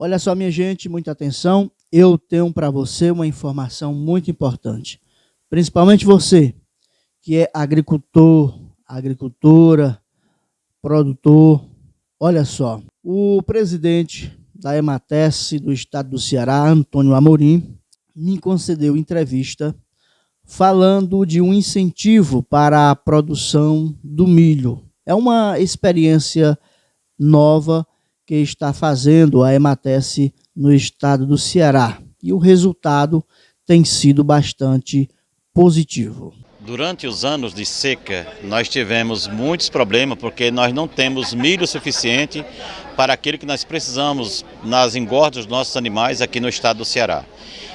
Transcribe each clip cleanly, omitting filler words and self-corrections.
Olha só, minha gente, muita atenção. Eu tenho para você uma informação muito importante. Principalmente você, que é agricultor, agricultora, produtor. Olha só, o presidente da Emates do estado do Ceará, Antônio Amorim, me concedeu entrevista falando de um incentivo para a produção do milho. É uma experiência nova que está fazendo a Emates no estado do Ceará. E o resultado tem sido bastante positivo. Durante os anos de seca, nós tivemos muitos problemas porque nós não temos milho suficiente para aquilo que nós precisamos nas engordas dos nossos animais aqui no estado do Ceará.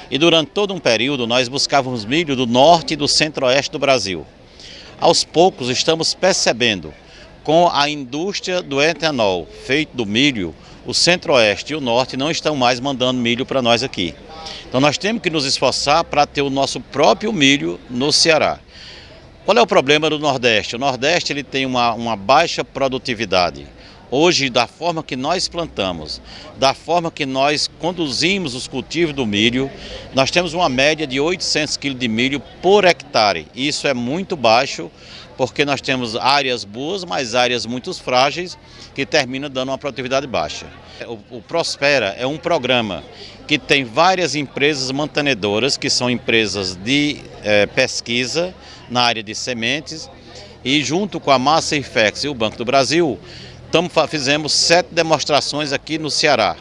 E durante todo um período nós buscávamos milho do norte e do centro-oeste do Brasil. Aos poucos estamos percebendo, com a indústria do etanol feito do milho, o centro-oeste e o norte não estão mais mandando milho para nós aqui. Então nós temos que nos esforçar para ter o nosso próprio milho no Ceará. Qual é o problema do Nordeste? O Nordeste ele tem uma baixa produtividade. Hoje, da forma que nós plantamos, da forma que nós conduzimos os cultivos do milho, nós temos uma média de 800 kg de milho por hectare. Isso é muito baixo, porque nós temos áreas boas, mas áreas muito frágeis, que terminam dando uma produtividade baixa. O Prospera é um programa que tem várias empresas mantenedoras, que são empresas de pesquisa na área de sementes, e junto com a Massa IFEX e o Banco do Brasil, fizemos 7 demonstrações aqui no Ceará.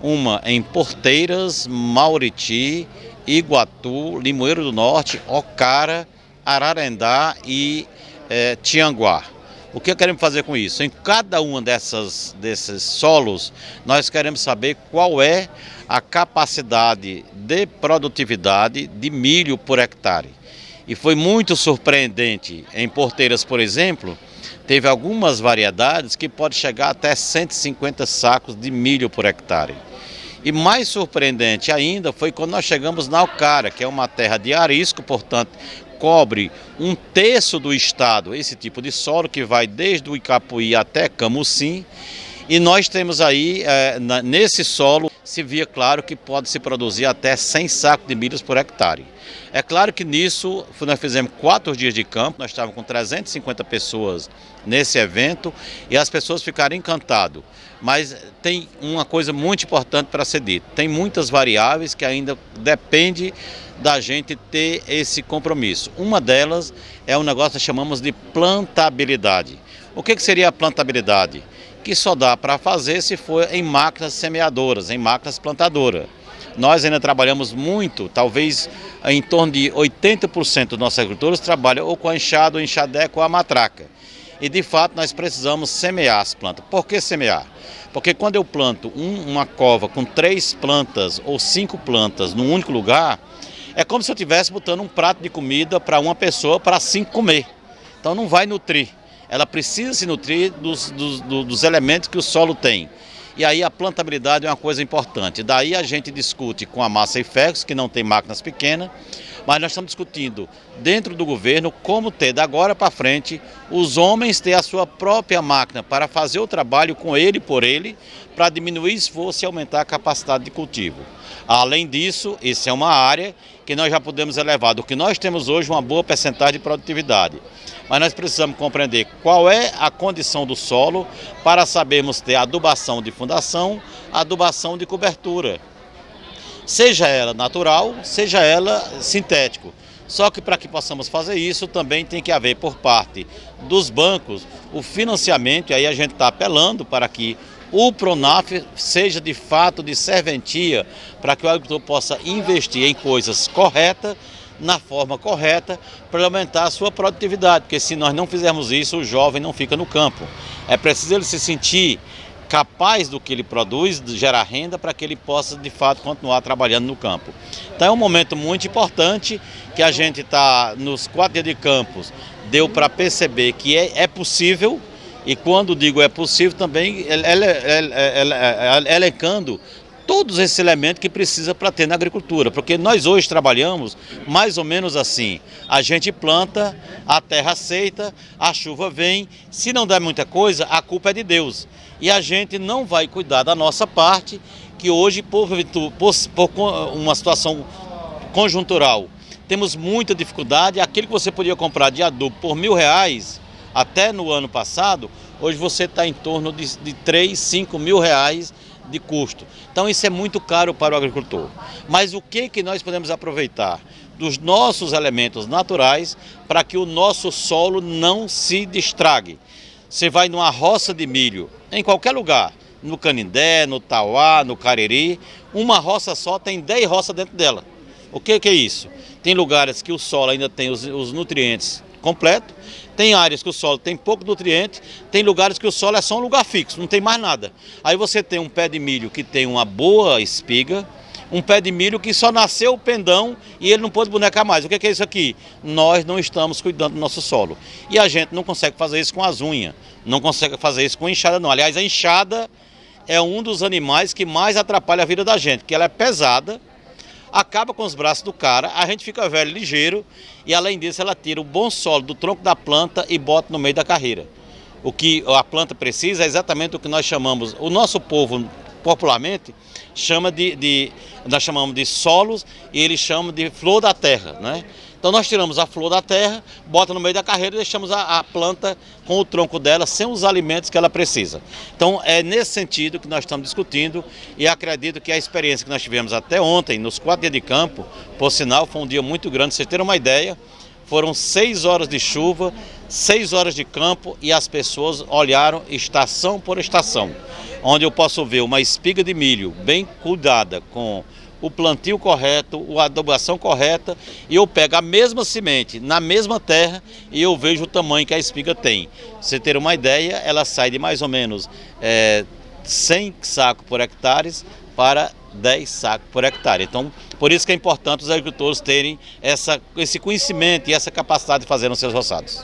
Uma em Porteiras, Mauriti, Iguatu, Limoeiro do Norte, Ocara, Ararendá e Tianguá. O que queremos fazer com isso? Em cada um desses solos, nós queremos saber qual é a capacidade de produtividade de milho por hectare. E foi muito surpreendente. Em Porteiras, por exemplo, teve algumas variedades que pode chegar até 150 sacos de milho por hectare. E mais surpreendente ainda foi quando nós chegamos na Ocara, que é uma terra de arisco, portanto, cobre 1/3 do estado, esse tipo de solo que vai desde o Icapuí até Camusim. E nós temos aí, nesse solo, se via claro que pode se produzir até 100 sacos de milho por hectare. É claro que nisso, nós fizemos 4 dias de campo, nós estávamos com 350 pessoas nesse evento e as pessoas ficaram encantadas. Mas tem uma coisa muito importante para ser dito, tem muitas variáveis que ainda depende da gente ter esse compromisso. Uma delas é um negócio que chamamos de plantabilidade. O que seria a plantabilidade? Que só dá para fazer se for em máquinas semeadoras, em máquinas plantadoras. Nós ainda trabalhamos muito, talvez em torno de 80% dos nossos agricultores trabalham ou com a enxada, ou enxadeca ou a matraca. E de fato nós precisamos semear as plantas. Por que semear? Porque quando eu planto uma cova com 3 plantas ou 5 plantas num único lugar, é como se eu estivesse botando um prato de comida para uma pessoa, para 5 comer. Então não vai nutrir. Ela precisa se nutrir dos elementos que o solo tem. E aí a plantabilidade é uma coisa importante. Daí a gente discute com a Massa IFEX, que não tem máquinas pequenas, mas nós estamos discutindo dentro do governo como ter, da agora para frente, os homens ter a sua própria máquina para fazer o trabalho com ele e por ele, para diminuir o esforço e aumentar a capacidade de cultivo. Além disso, isso é uma área que nós já podemos elevar. Do que nós temos hoje, uma boa percentagem de produtividade. Mas nós precisamos compreender qual é a condição do solo para sabermos ter adubação de fundação, adubação de cobertura. Seja ela natural, seja ela sintético. Só que para que possamos fazer isso, também tem que haver por parte dos bancos o financiamento, e aí a gente está apelando para que o Pronaf seja de fato de serventia para que o agricultor possa investir em coisas corretas, na forma correta, para aumentar a sua produtividade, porque se nós não fizermos isso, o jovem não fica no campo. É preciso ele se sentir capaz do que ele produz, de gerar renda, para que ele possa de fato continuar trabalhando no campo. Então é um momento muito importante que a gente está nos 4 dias de campos, deu para perceber que é possível, e quando digo é possível também elencando todos esses elementos que precisa para ter na agricultura, porque nós hoje trabalhamos mais ou menos assim, a gente planta, a terra aceita, a chuva vem, se não der muita coisa, a culpa é de Deus, e a gente não vai cuidar da nossa parte, que hoje, por uma situação conjuntural, temos muita dificuldade. Aquilo que você podia comprar de adubo por R$1.000, até no ano passado, hoje você está em torno de 3, 5 mil reais de custo. Então isso é muito caro para o agricultor. Mas o que nós podemos aproveitar dos nossos elementos naturais para que o nosso solo não se destrague? Você vai numa roça de milho, em qualquer lugar, no Canindé, no Tauá, no Cariri, uma roça só tem 10 roças dentro dela. O que é isso? Tem lugares que o solo ainda tem os nutrientes completos, tem áreas que o solo tem pouco nutriente, tem lugares que o solo é só um lugar fixo, não tem mais nada. Aí você tem um pé de milho que tem uma boa espiga, um pé de milho que só nasceu o pendão e ele não pôde bonecar mais. O que é isso aqui? Nós não estamos cuidando do nosso solo. E a gente não consegue fazer isso com as unhas, não consegue fazer isso com enxada não. Aliás, a enxada é um dos animais que mais atrapalha a vida da gente, porque ela é pesada, acaba com os braços do cara, a gente fica velho, ligeiro, e além disso ela tira o bom solo do tronco da planta e bota no meio da carreira. O que a planta precisa é exatamente o que nós chamamos, o nosso povo popularmente chama nós chamamos de solos e eles chamam de flor da terra, né? Então nós tiramos a flor da terra, bota no meio da carreira e deixamos a planta com o tronco dela sem os alimentos que ela precisa. Então é nesse sentido que nós estamos discutindo e acredito que a experiência que nós tivemos até ontem, nos 4 dias de campo, por sinal foi um dia muito grande, vocês terem uma ideia, foram 6 horas de chuva, 6 horas de campo e as pessoas olharam estação por estação, onde eu posso ver uma espiga de milho bem cuidada, com o plantio correto, a adubação correta, e eu pego a mesma semente na mesma terra e eu vejo o tamanho que a espiga tem. Pra você ter uma ideia, ela sai de mais ou menos 100 sacos por hectare para 10 sacos por hectare. Então, por isso que é importante os agricultores terem esse conhecimento e essa capacidade de fazer nos seus roçados.